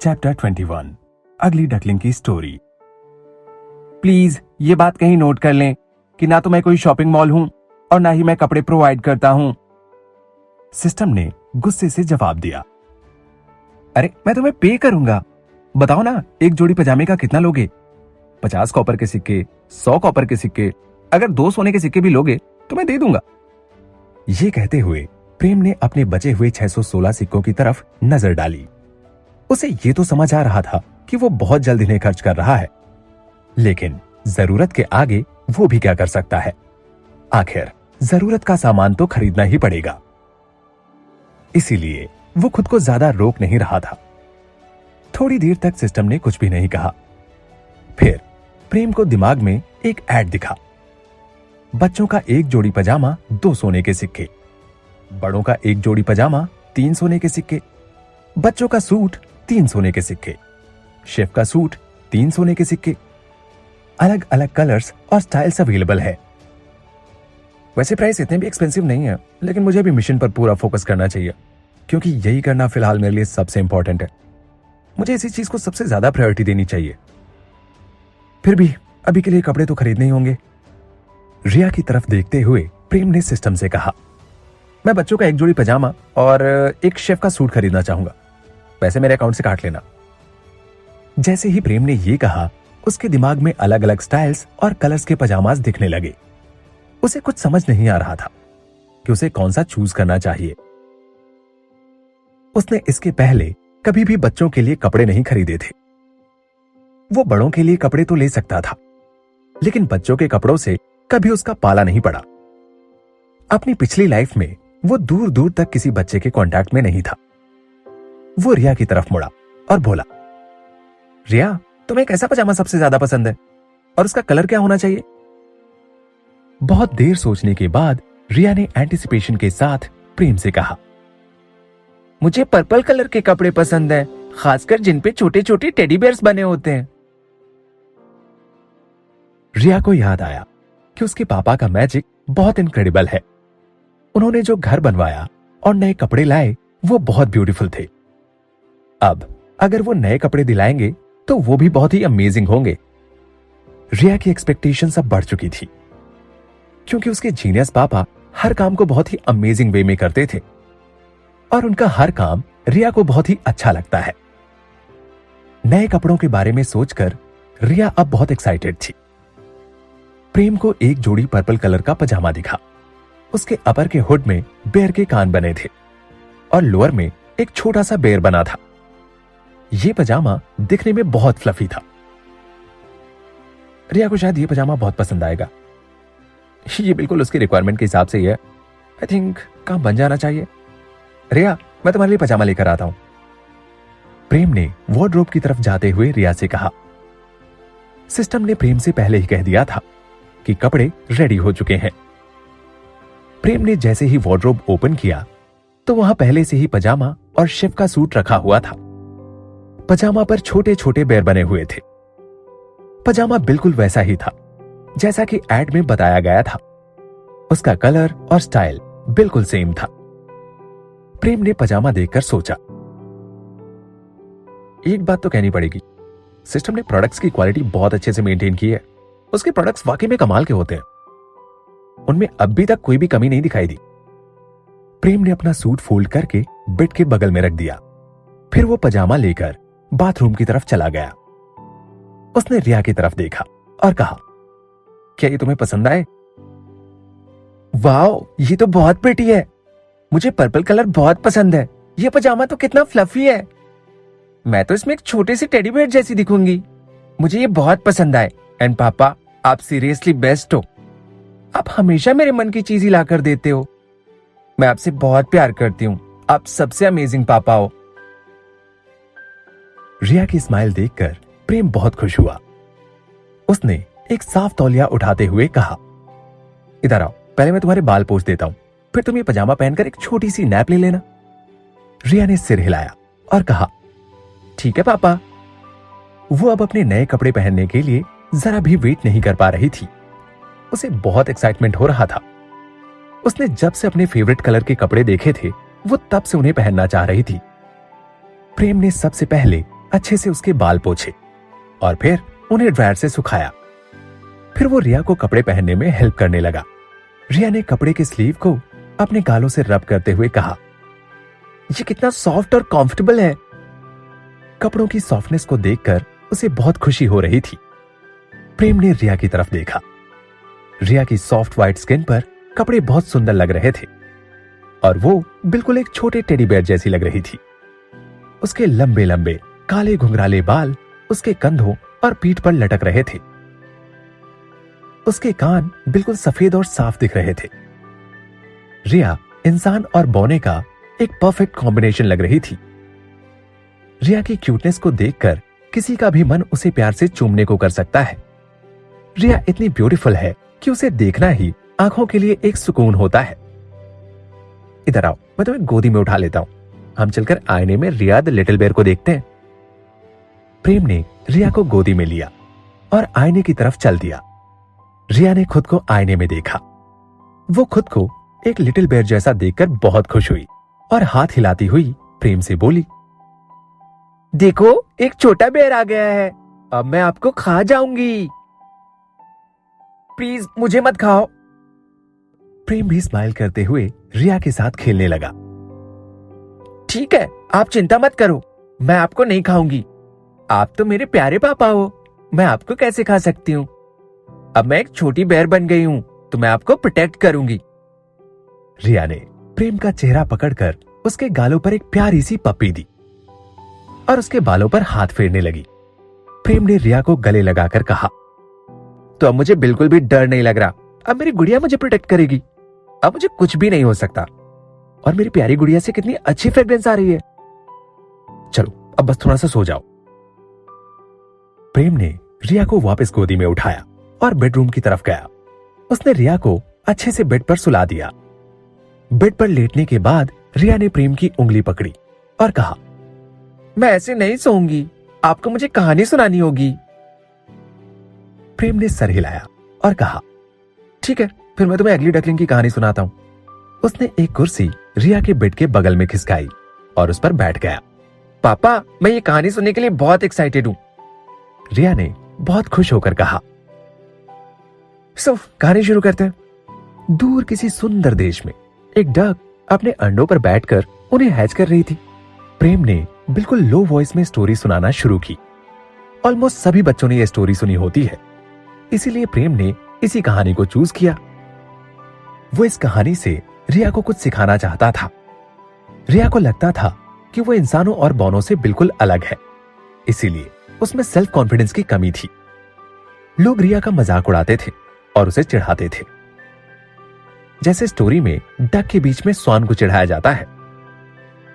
Chapter 21 अगली duckling की story. Please ये बात कहीं नोट कर लें कि ना तो मैं कोई शॉपिंग मॉल हूं और ना ही मैं कपड़े प्रोवाइड करता हूं। सिस्टम ने गुस्से से जवाब दिया। अरे मैं तुम्हें पे करूंगा, बताओ ना एक जोड़ी पजामे का कितना लोगे? 50 कॉपर के सिक्के, 100 कॉपर के सिक्के, अगर 2 सोने के सिक्के भी लोगे तो मैं दे दूंगा। ये कहते हुए प्रेम ने अपने बचे हुए 616 सिक्कों की तरफ नजर डाली। उसे ये तो समझ आ रहा था कि वो बहुत जल्द इन्हें खर्च कर रहा है, लेकिन जरूरत के आगे वो भी क्या कर सकता है। आखिर जरूरत का सामान तो खरीदना ही पड़ेगा। इसीलिए वो खुद को ज्यादा रोक नहीं रहा था। थोड़ी देर तक सिस्टम ने कुछ भी नहीं कहा। फिर प्रेम को दिमाग में एक ऐड दिखा। बच्चों का एक जोड़ी पजामा 2 सोने के सिक्के, बड़ों का एक जोड़ी पजामा 3 सोने के सिक्के, बच्चों का सूट 3 सोने के सिक्के, शेफ का सूट 3 सोने के सिक्के। अलग अलग कलर्स और स्टाइल्स अवेलेबल है। वैसे प्राइस इतने भी एक्सपेंसिव नहीं है, लेकिन मुझे भी मिशन पर पूरा फोकस करना चाहिए, क्योंकि यही करना फिलहाल मेरे लिए सबसे इंपॉर्टेंट है। मुझे इसी चीज को सबसे ज्यादा प्रायोरिटी देनी चाहिए। फिर भी अभी के लिए कपड़े तो खरीदने ही होंगे। रिया की तरफ देखते हुए प्रेम ने सिस्टम से कहा, मैं बच्चों का एक जोड़ी पजामा और एक शेफ का सूट खरीदना चाहूंगा, पैसे मेरे अकाउंट से काट लेना। जैसे ही प्रेम ने यह कहा, उसके दिमाग में अलग अलग स्टाइल्स और कलर्स के पजामास दिखने लगे। उसे कुछ समझ नहीं आ रहा था कि उसे कौन सा चूज करना चाहिए। उसने इसके पहले कभी भी बच्चों के लिए कपड़े नहीं खरीदे थे। वो बड़ों के लिए कपड़े तो ले सकता था, लेकिन बच्चों के कपड़ों से कभी उसका पाला नहीं पड़ा। अपनी पिछली लाइफ में वो दूर दूर तक किसी बच्चे के कांटेक्ट में नहीं था। वो रिया की तरफ मुड़ा और बोला, रिया तुम्हें कैसा पजामा सबसे ज्यादा पसंद है और उसका कलर क्या होना चाहिए? बहुत देर सोचने के बाद रिया ने एंटिसिपेशन के साथ प्रेम से कहा, मुझे पर्पल कलर के कपड़े पसंद है, खासकर जिन पे छोटे छोटे टेडी बेयर्स बने होते हैं। रिया को याद आया कि उसके पापा का मैजिक बहुत इनक्रेडिबल है। उन्होंने जो घर बनवाया और नए कपड़े लाए वो बहुत ब्यूटीफुल थे। अब अगर वो नए कपड़े दिलाएंगे तो वो भी बहुत ही अमेजिंग होंगे। रिया की एक्सपेक्टेशंस अब बढ़ चुकी थी, क्योंकि उसके जीनियस पापा हर काम को बहुत ही अमेजिंग वे में करते थे और उनका हर काम रिया को बहुत ही अच्छा लगता है। नए कपड़ों के बारे में सोचकर रिया अब बहुत एक्साइटेड थी। प्रेम को एक जोड़ी पर्पल कलर का पजामा दिखा। उसके अपर के हुड में बेर के कान बने थे और लोअर में एक छोटा सा बेर बना था। यह पजामा दिखने में बहुत फ्लफी था। रिया को शायद यह पजामा बहुत पसंद आएगा। ये बिल्कुल उसकी रिक्वायरमेंट के हिसाब से ही है। आई थिंक काम बन जाना चाहिए। रिया मैं तुम्हारे लिए पजामा लेकर आता हूं। प्रेम ने वार्डरोब की तरफ जाते हुए रिया से कहा। सिस्टम ने प्रेम से पहले ही कह दिया था कि कपड़े रेडी हो चुके हैं। प्रेम ने जैसे ही वार्डरोब ओपन किया तो वहां पहले से ही पजामा और शेफ का सूट रखा हुआ था। पजामा पर छोटे छोटे बेर बने हुए थे। पजामा बिल्कुल वैसा ही था जैसा कि एड में बताया गया था। उसका कलर और स्टाइल बिल्कुल सेम था। प्रेम ने पजामा देखकर सोचा, एक बात तो कहनी पड़ेगी, सिस्टम ने प्रोडक्ट्स की क्वालिटी बहुत अच्छे से मेंटेन की है। उसके प्रोडक्ट्स वाकई में कमाल के होते हैं। उनमें अभी तक कोई भी कमी नहीं दिखाई दी। प्रेम ने अपना सूट फोल्ड करके बेड के बगल में रख दिया। फिर वो पजामा लेकर बाथरूम की तरफ चला गया। उसने रिया की तरफ देखा और कहा, क्या ये तुम्हें पसंद आए? वाओ, ये तो बहुत प्रिटी है। मुझे पर्पल कलर बहुत पसंद है। ये पजामा तो कितना फ्लफी है। मैं तो इसमें एक छोटे से टेडी बेयर जैसी दिखूंगी। मुझे ये बहुत पसंद आए। एंड पापा, आप सीरियसली बेस्ट हो। आप हमेशा मेरे मन की चीज ही ला कर देते हो। मैं आपसे बहुत प्यार करती हूँ। आप सबसे अमेजिंग पापा हो। रिया की स्माइल देखकर प्रेम बहुत खुश हुआ। उसने एक साफ तौलिया उठाते हुए कहा, इधर आओ, पहले मैं तुम्हारे बाल पोंछ देता हूं, फिर तुम ये पजामा पहनकर एक छोटी सी नैप ले लेना। रिया ने सिर हिलाया और कहा, ठीक है पापा। वो अब अपने नए कपड़े पहनने के लिए जरा भी वेट नहीं कर पा रही थी। उसे बहुत एक्साइटमेंट हो रहा था। उसने जब से अपने फेवरेट कलर के कपड़े देखे थे, वो तब से उन्हें पहनना चाह रही थी। प्रेम ने सबसे पहले अच्छे से उसके बाल पोंछे और फिर उन्हें ड्रायर से सुखाया। फिर वो रिया को कपड़े पहनने में हेल्प करने लगा। रिया ने कपड़े के स्लीव को अपने गालों से रब करते हुए कहा, ये कितना सॉफ्ट और कंफर्टेबल है। कपड़ों की सॉफ्टनेस को देखकर उसे बहुत खुशी हो रही थी। प्रेम ने रिया की तरफ देखा। रिया की सॉफ्ट व्हाइट स्किन पर कपड़े बहुत सुंदर लग रहे थे और वो बिल्कुल एक छोटे टेडी बेयर जैसी लग रही थी। उसके लंबे लंबे काले घुंघराले बाल उसके कंधों और पीठ पर लटक रहे थे। उसके कान बिल्कुल सफेद और साफ दिख रहे थे। रिया इंसान और बौने का एक परफेक्ट कॉम्बिनेशन लग रही थी। रिया की क्यूटनेस को देखकर किसी का भी मन उसे प्यार से चूमने को कर सकता है। रिया इतनी ब्यूटीफुल है कि उसे देखना ही आंखों के लिए एक सुकून होता है। इधर आओ, मैं तुम्हें गोदी में उठा लेता हूं। हम चलकर आईने में रिया द लिटिल बेयर को देखते हैं। प्रेम ने रिया को गोदी में लिया और आईने की तरफ चल दिया। रिया ने खुद को आईने में देखा। वो खुद को एक लिटिल बेयर जैसा देखकर बहुत खुश हुई और हाथ हिलाती हुई प्रेम से बोली, देखो एक छोटा बेयर आ गया है, अब मैं आपको खा जाऊंगी। प्लीज मुझे मत खाओ। प्रेम भी स्माइल करते हुए रिया के साथ खेलने लगा। ठीक है, आप चिंता मत करो, मैं आपको नहीं खाऊंगी। आप तो मेरे प्यारे पापा हो, मैं आपको कैसे खा सकती हूँ। अब मैं एक छोटी बेयर बन गई हूं, तो मैं आपको प्रोटेक्ट करूंगी। रिया ने प्रेम का चेहरा पकड़कर उसके गालों पर एक प्यारी सी पप्पी दी और उसके बालों पर हाथ फेरने लगी। प्रेम ने रिया को गले लगाकर कहा, तो अब मुझे बिल्कुल भी डर नहीं लग रहा। अब मेरी गुड़िया मुझे प्रोटेक्ट करेगी। अब मुझे कुछ भी नहीं हो सकता। और मेरी प्यारी गुड़िया से कितनी अच्छी फ्रेग्रेंस आ रही है। चलो अब बस थोड़ा सा सो जाओ। प्रेम ने रिया को वापस गोदी में उठाया और बेडरूम की तरफ गया। उसने रिया को अच्छे से बेड पर सुला दिया। बेड पर लेटने के बाद रिया ने प्रेम की उंगली पकड़ी और कहा, मैं ऐसे नहीं सोऊंगी, आपको मुझे कहानी सुनानी होगी। प्रेम ने सर हिलाया और कहा, ठीक है, फिर मैं तुम्हें अगली डकलिंग की कहानी सुनाता हूं। उसने एक कुर्सी रिया के बेड के बगल में खिसकाई और उस पर बैठ गया। पापा, मैं ये कहानी सुनने के लिए बहुत एक्साइटेड हूं। रिया ने बहुत खुश होकर कहा। कहानी शुरू करते हैं। दूर किसी सुंदर देश में एक डक अपने अंडों पर बैठकर उन्हें हैच कर रही थी। प्रेम ने बिल्कुल लो वॉइस में स्टोरी सुनाना शुरू की। ऑलमोस्ट सभी बच्चों ने यह स्टोरी सुनी होती है, इसीलिए प्रेम ने इसी कहानी को चूज किया। वो इस कहानी से रिया को कुछ सिखाना चाहता था। रिया को लगता था कि वो इंसानों और बौनों से बिल्कुल अलग है, इसीलिए उसमें सेल्फ कॉन्फिडेंस की कमी थी। लोग रिया का मजाक उड़ाते थे और उसे चिढ़ाते थे, जैसे स्टोरी में डक के बीच में स्वान को चिढ़ाया जाता है।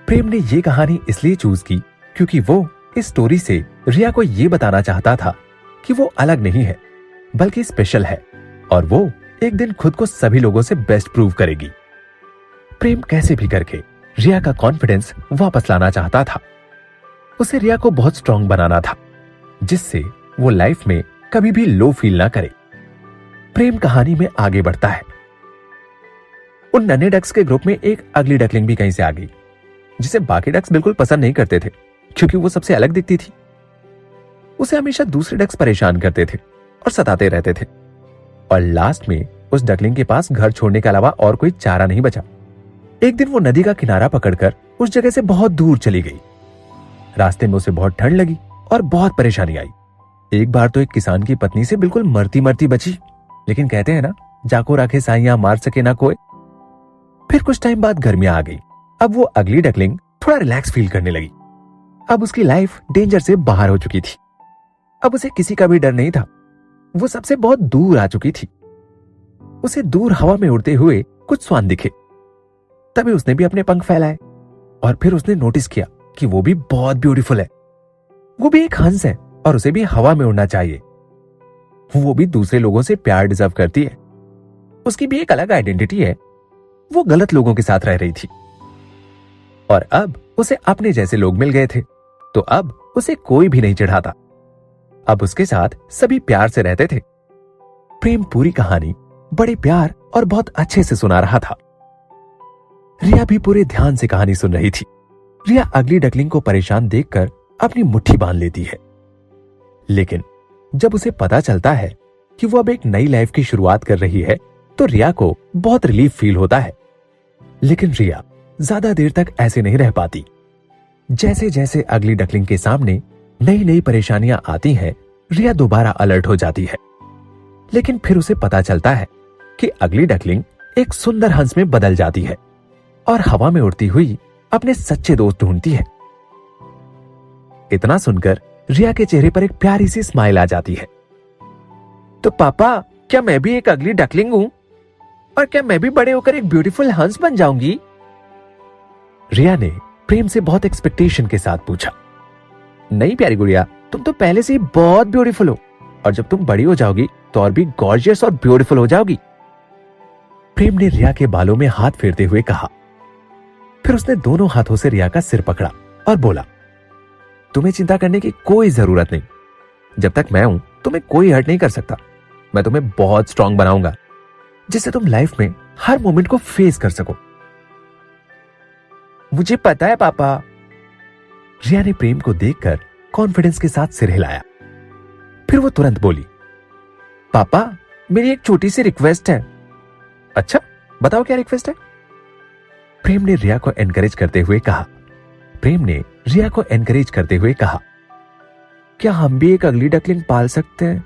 प्रेम ने यह कहानी इसलिए चूज की क्योंकि वो इस स्टोरी से रिया को यह बताना चाहता था कि वो अलग नहीं है, बल्कि स्पेशल है और वो एक दिन खुद को सभी लोगों से बेस्ट प्रूव करेगी। प्रेम कैसे भी करके रिया का कॉन्फिडेंस वापस लाना चाहता था। उसे रिया को बहुत स्ट्रांग बनाना था, जिससे वो लाइफ में कभी भी लो फील ना करे। प्रेम कहानी में आगे बढ़ता है। उन नन्हे डक्स के ग्रुप में एक अगली डकलिंग भी कहीं से आ गई, जिसे बाकी डक्स बिल्कुल पसंद नहीं करते थे क्योंकि वो सबसे अलग दिखती थी। उसे हमेशा दूसरे डक्स परेशान करते थे और सताते रहते थे और लास्ट में उस डकलिंग के पास घर छोड़ने के अलावा और कोई चारा नहीं बचा। एक दिन वो नदी का किनारा पकड़कर उस जगह से बहुत दूर चली गई। रास्ते में उसे बहुत ठंड लगी और बहुत परेशानी आई। एक बार तो एक किसान की पत्नी से बिल्कुल मरती मरती बची, लेकिन कहते हैं ना, जाको राखे साइयां मार सके ना कोई। फिर कुछ टाइम बाद गर्मियां आ गई। अब वो अगली डकलिंग थोड़ा रिलैक्स फील करने लगी। अब उसकी लाइफ डेंजर से बाहर हो चुकी थी। अब उसे किसी का भी डर नहीं था। वो सबसे बहुत दूर आ चुकी थी। उसे दूर हवा में उड़ते हुए कुछ स्वान दिखे। तभी उसने भी अपने पंख फैलाए और फिर उसने नोटिस किया कि वो भी बहुत ब्यूटीफुल है। वो भी एक हंस है और उसे भी हवा में उड़ना चाहिए। वो भी दूसरे लोगों से प्यार डिजर्व करती है। उसकी भी एक अलग आइडेंटिटी है। वो गलत लोगों के साथ रह रही थी और अब उसे अपने जैसे लोग मिल गए थे, तो अब उसे कोई भी नहीं चिढ़ाता। अब उसके साथ सभी प्यार से रहते थे। प्रेम पूरी कहानी बड़े प्यार और बहुत अच्छे से सुना रहा था। रिया भी पूरे ध्यान से कहानी सुन रही थी। रिया अगली डकलिंग को परेशान देखकर अपनी मुट्ठी बांध लेती है। लेकिन जब उसे पता चलता है कि वो अब एक नई लाइफ की शुरुआत कर रही है तो रिया को बहुत रिलीफ फील होता है। लेकिन रिया ज्यादा देर तक ऐसे नहीं रह पाती। जैसे जैसे अगली डकलिंग के सामने नई नई परेशानियां आती हैं, रिया दोबारा अलर्ट हो जाती है। लेकिन फिर उसे पता चलता है कि अगली डकलिंग एक सुंदर हंस में बदल जाती है और हवा में उड़ती हुई अपने सच्चे दोस्त ढूंढती है। इतना सुनकर रिया के चेहरे पर एक प्यारी सी स्माइल आ जाती है। तो पापा, क्या मैं भी एक अगली डकलिंग हूं? और क्या मैं भी बड़े होकर एक ब्यूटीफुल हंस बन जाऊंगी? रिया ने प्रेम से बहुत एक्सपेक्टेशन के साथ पूछा। नहीं प्यारी गुड़िया, तुम तो पहले से ही बहुत ब्यूटीफुल हो और जब तुम बड़ी हो जाओगी तो और भी गॉर्जियस और ब्यूटीफुल हो जाओगी। प्रेम ने रिया के बालों में हाथ फेरते हुए कहा। फिर उसने दोनों हाथों से रिया का सिर पकड़ा और बोला, तुम्हें चिंता करने की कोई जरूरत नहीं। जब तक मैं हूं तुम्हें कोई हर्ट नहीं कर सकता। मैं तुम्हें बहुत स्ट्रांग बनाऊंगा जिससे तुम लाइफ में हर मोमेंट को फेस कर सको। मुझे पता है पापा। रिया ने प्रेम को देखकर कॉन्फिडेंस के साथ सिर हिलाया। फिर वो तुरंत बोली, पापा मेरी एक छोटी सी रिक्वेस्ट है। अच्छा बताओ क्या रिक्वेस्ट है? प्रेम ने रिया को एनकरेज करते हुए कहा। क्या हम भी एक अगली डकलिंग पाल सकते हैं?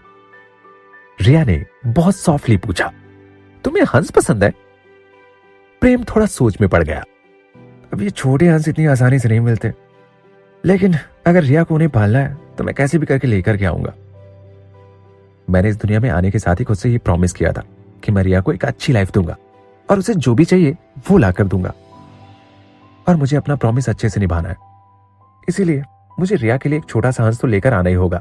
रिया ने बहुत सॉफ्टली पूछा। तुम्हें हंस पसंद है? प्रेम थोड़ा सोच में पड़ गया। अब ये छोटे हंस इतनी आसानी से नहीं मिलते, लेकिन अगर रिया को उन्हें पालना है तो मैं कैसे भी करके लेकर के आऊंगा। मैंने इस दुनिया में आने के साथ ही खुद से ये प्रॉमिस किया था कि मैं रिया को एक अच्छी लाइफ दूंगा और उसे जो भी चाहिए वो ला कर दूंगा। और मुझे अपना प्रॉमिस अच्छे से निभाना है, इसीलिए मुझे रिया के लिए एक छोटा सा हंस तो लेकर आना ही होगा।